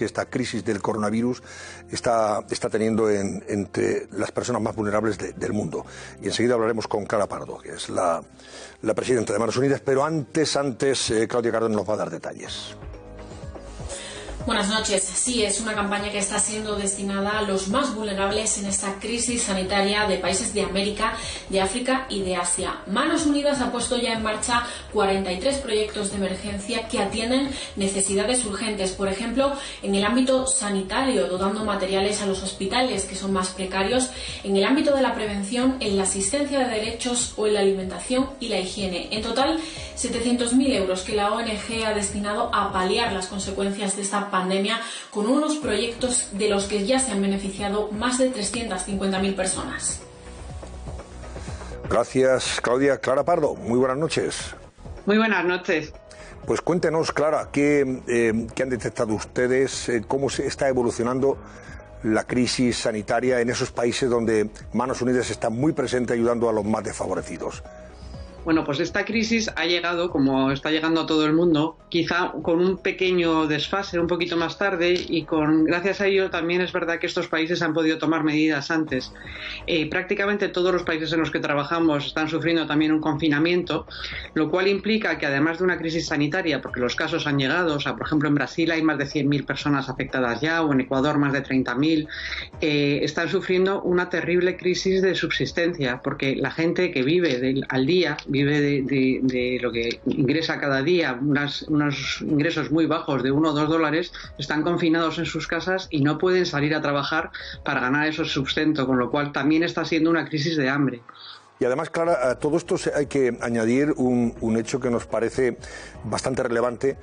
que esta crisis del coronavirus está teniendo entre las personas más vulnerables del mundo. Y enseguida hablaremos con Clara Pardo, que es la presidenta de Manos Unidas, pero antes Claudia Cardón nos va a dar detalles. Buenas noches. Sí, es una campaña que está siendo destinada a los más vulnerables en esta crisis sanitaria de países de América, de África y de Asia. Manos Unidas ha puesto ya en marcha 43 proyectos de emergencia que atienden necesidades urgentes, por ejemplo, en el ámbito sanitario, dotando materiales a los hospitales que son más precarios, en el ámbito de la prevención, en la asistencia de derechos o en la alimentación y la higiene. En total, 700.000 euros que la ONG ha destinado a paliar las consecuencias de esta pandemia, con unos proyectos de los que ya se han beneficiado más de 350.000 personas. Gracias, Claudia. Clara Pardo, muy buenas noches. Muy buenas noches. Pues cuéntenos, Clara, ¿qué han detectado ustedes? ¿Cómo se está evolucionando la crisis sanitaria en esos países donde Manos Unidas está muy presente ayudando a los más desfavorecidos? Bueno, pues esta crisis ha llegado, como está llegando a todo el mundo, quizá con un pequeño desfase, un poquito más tarde, y gracias a ello también es verdad que estos países han podido tomar medidas antes. Prácticamente todos los países en los que trabajamos están sufriendo también un confinamiento, lo cual implica que además de una crisis sanitaria, porque los casos han llegado, o sea, por ejemplo en Brasil hay más de 100.000 personas afectadas ya, o en Ecuador más de 30.000, están sufriendo una terrible crisis de subsistencia, porque la gente que vive al día, vive de lo que ingresa cada día, unos ingresos muy bajos de $1 o $2, están confinados en sus casas y no pueden salir a trabajar para ganar ese sustento, con lo cual también está siendo una crisis de hambre. Y además, Clara, a todo esto hay que añadir un hecho que nos parece bastante relevante,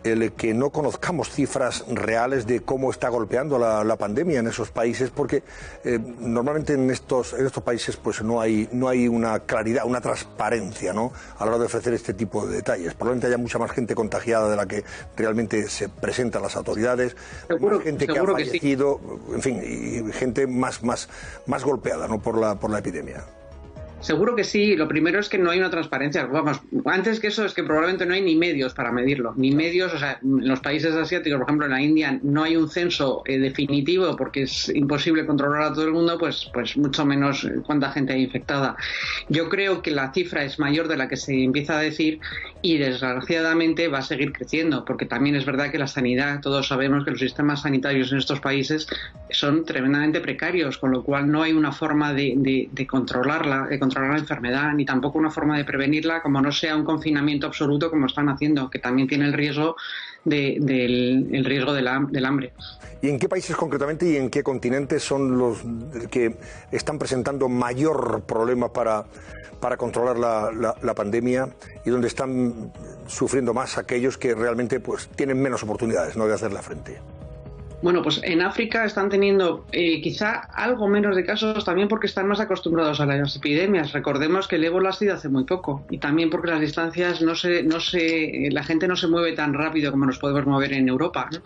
el que no conozcamos cifras reales de cómo está golpeando la pandemia en esos países, porque normalmente en estos países pues no hay una claridad, una transparencia, ¿no?, a la hora de ofrecer este tipo de detalles. Probablemente haya mucha más gente contagiada de la que realmente se presenta a las autoridades, más gente que ha fallecido, sí. En fin, y gente más golpeada, ¿no?, por la epidemia. Seguro que sí. Lo primero es que no hay una transparencia. Vamos, antes que eso es que probablemente no hay ni medios para medirlo. Ni medios, o sea, en los países asiáticos, por ejemplo en la India, no hay un censo definitivo porque es imposible controlar a todo el mundo, pues mucho menos cuánta gente hay infectada. Yo creo que la cifra es mayor de la que se empieza a decir y desgraciadamente va a seguir creciendo, porque también es verdad que la sanidad, todos sabemos que los sistemas sanitarios en estos países son tremendamente precarios, con lo cual no hay una forma de controlarla, controlar la enfermedad, ni tampoco una forma de prevenirla, como no sea un confinamiento absoluto como están haciendo, que también tiene el riesgo del riesgo del hambre. ¿Y en qué países concretamente y en qué continentes son los que están presentando mayor problema para controlar la pandemia y donde están sufriendo más aquellos que realmente pues tienen menos oportunidades, ¿no?, de hacerle frente? Bueno, pues en África están teniendo quizá algo menos de casos, también porque están más acostumbrados a las epidemias. Recordemos que el ébola ha sido hace muy poco, y también porque las distancias la gente no se mueve tan rápido como nos podemos mover en Europa, ¿no?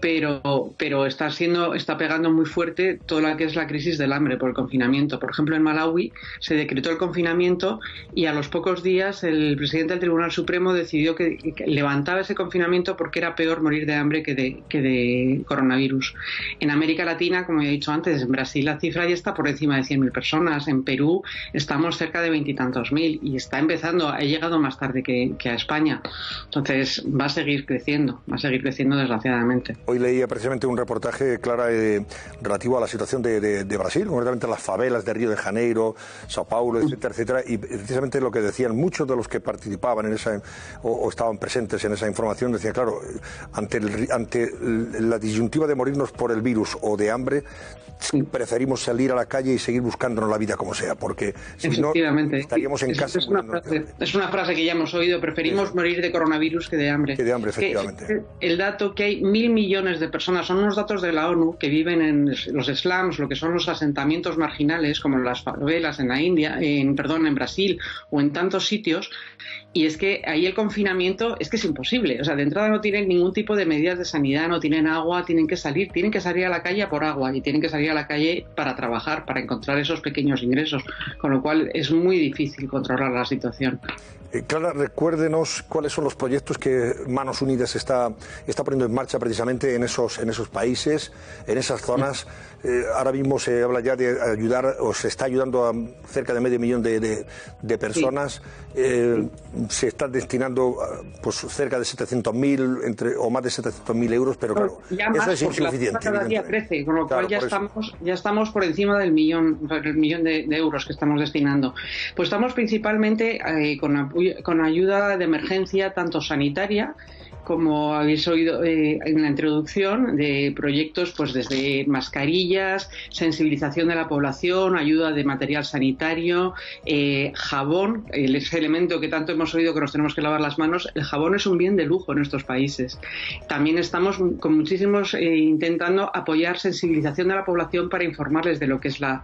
Pero está pegando muy fuerte toda la que es la crisis del hambre por el confinamiento. Por ejemplo, en Malawi se decretó el confinamiento y a los pocos días el presidente del Tribunal Supremo decidió que levantaba ese confinamiento porque era peor morir de hambre que de coronavirus. En América Latina, como he dicho antes, en Brasil la cifra ya está por encima de 100.000 personas, en Perú estamos cerca de 20 y tantos mil y ha llegado más tarde que a España. Entonces va a seguir creciendo desgraciadamente. Hoy leía precisamente un reportaje, Clara, relativo a la situación de Brasil, concretamente a las favelas de Río de Janeiro, Sao Paulo, etcétera, y precisamente lo que decían muchos de los que participaban en esa o estaban presentes en esa información, decían, claro, ante la disyuntiva de morirnos por el virus o de hambre, preferimos salir a la calle y seguir buscándonos la vida como sea, porque si no estaríamos en casa. Es una frase que ya hemos oído: preferimos morir de coronavirus que de hambre. Efectivamente. El dato que hay 1.000 millones de personas, son unos datos de la ONU, que viven en los slums, lo que son los asentamientos marginales, como las favelas en la India, en Brasil o en tantos sitios, Y es que ahí el confinamiento es que es imposible. O sea, de entrada no tienen ningún tipo de medidas de sanidad, no tienen agua, tienen que salir a la calle a por agua y tienen que salir a la calle para trabajar, para encontrar esos pequeños ingresos. Con lo cual es muy difícil controlar la situación. Clara, recuérdenos cuáles son los proyectos que Manos Unidas está poniendo en marcha precisamente en esos países, en esas zonas. Ahora mismo se habla ya de ayudar, o se está ayudando a cerca de medio millón de personas. Se están destinando pues cerca de 700.000 o más de 700.000 euros, pero claro, eso es insuficiente. Cada día crece, con lo cual ya estamos por encima del millón de euros que estamos destinando. Pues estamos principalmente con ayuda de emergencia, tanto sanitaria, como habéis oído en la introducción, de proyectos pues desde mascarillas, sensibilización de la población, ayuda de material sanitario, jabón, ese elemento que tanto hemos oído que nos tenemos que lavar las manos. El jabón es un bien de lujo en estos países. También estamos con muchísimos intentando apoyar sensibilización de la población para informarles de lo que es la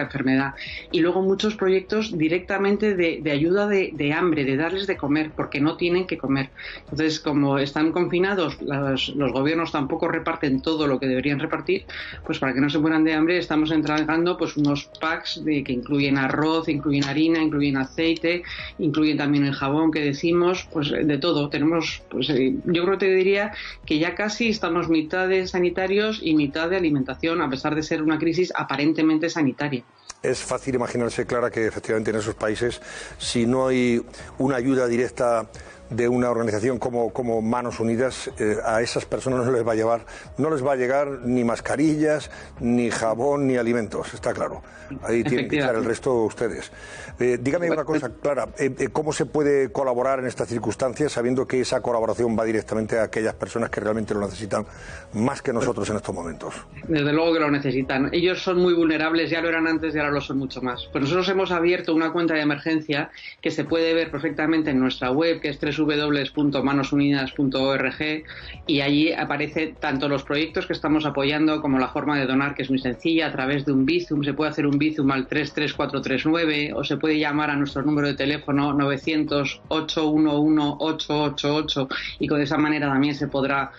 enfermedad. Y luego muchos proyectos directamente de ayuda de hambre, de darles de comer, porque no tienen que comer. Entonces, como están confinados, los gobiernos tampoco reparten todo lo que deberían repartir, pues para que no se mueran de hambre estamos entregando pues unos packs que incluyen arroz, incluyen harina, incluyen aceite, incluyen también el jabón que decimos, pues de todo. Tenemos, pues yo creo que te diría que ya casi estamos mitad de sanitarios y mitad de alimentación, a pesar de ser una crisis aparentemente sanitaria. Es fácil imaginarse, Clara, que efectivamente en esos países, si no hay una ayuda directa de una organización como Manos Unidas, a esas personas no les va a llegar ni mascarillas, ni jabón, ni alimentos, está claro. Ahí tienen que estar el resto ustedes. Dígame una cosa, Clara, ¿cómo se puede colaborar en estas circunstancias sabiendo que esa colaboración va directamente a aquellas personas que realmente lo necesitan más que nosotros en estos momentos? Desde luego que lo necesitan. Ellos son muy vulnerables, ya lo eran antes y ahora lo son mucho más. Pues nosotros hemos abierto una cuenta de emergencia que se puede ver perfectamente en nuestra web, que es www.manosunidas.org, y allí aparece tanto los proyectos que estamos apoyando como la forma de donar, que es muy sencilla, a través de un Bizum. Se puede hacer un Bizum al 33439 o se puede llamar a nuestro número de teléfono 900-811-888 y con esa manera también se podrá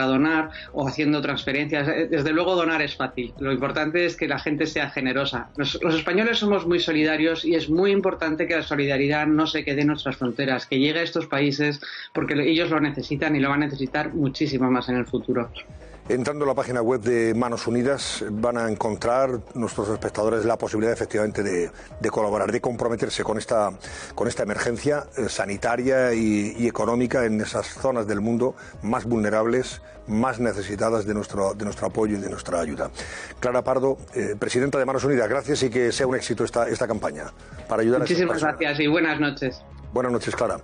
donar, o haciendo transferencias. Desde luego donar es fácil, lo importante es que la gente sea generosa. Los españoles somos muy solidarios y es muy importante que la solidaridad no se quede en nuestras fronteras, que llegue a estos países porque ellos lo necesitan y lo van a necesitar muchísimo más en el futuro. Entrando a la página web de Manos Unidas van a encontrar nuestros espectadores la posibilidad efectivamente de colaborar, de comprometerse con esta emergencia sanitaria y económica en esas zonas del mundo más vulnerables, más necesitadas de nuestro apoyo y de nuestra ayuda. Clara Pardo, presidenta de Manos Unidas, gracias y que sea un éxito esta campaña para ayudar a esas personas. Muchísimas gracias y buenas noches. Buenas noches, Clara.